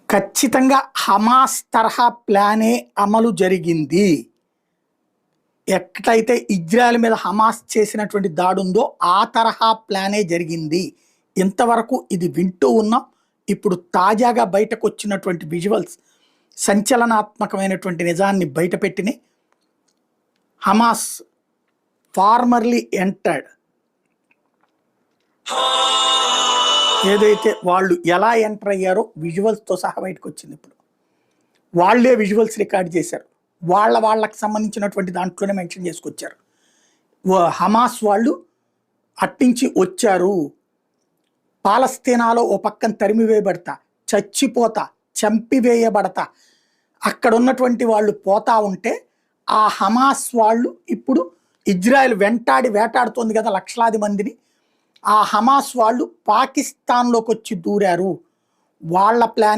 ఖచ్చితంగా హమాస్ తరహా ప్లానే అమలు జరిగింది. ఎక్కడైతే ఇజ్రాయెల్ మీద హమాస్ చేసినటువంటి దాడుందో ఆ తరహా ప్లానే జరిగింది. ఇంతవరకు ఇది వింటూ ఉన్నాం. ఇప్పుడు తాజాగా బయటకొచ్చినటువంటి విజువల్స్ సంచలనాత్మకమైనటువంటి నిజాన్ని బయటపెట్టినాయి. హమాస్ ఫార్మర్లీ ఎంటర్డ్, ఏదైతే వాళ్ళు ఎలా ఎంటర్ అయ్యారో విజువల్స్తో సహా బయటకు వచ్చింది. ఇప్పుడు వాళ్ళే విజువల్స్ రికార్డ్ చేశారు. వాళ్ళకి సంబంధించినటువంటి దాంట్లోనే మెన్షన్ చేసుకొచ్చారు. హమాస్ వాళ్ళు అట్టించి వచ్చారు, పాలస్తీనాలో ఓ పక్కన తరిమివేయబడతా, చచ్చిపోతా, చంపివేయబడతా, అక్కడ ఉన్నటువంటి వాళ్ళు పోతా ఉంటే ఆ హమాస్ వాళ్ళు ఇప్పుడు ఇజ్రాయెల్ వేటాడుతోంది కదా లక్షలాది మందిని. ఆ హమాస్ వాళ్ళు పాకిస్తాన్లోకి వచ్చి దూరారు. వాళ్ళ ప్లానింగ్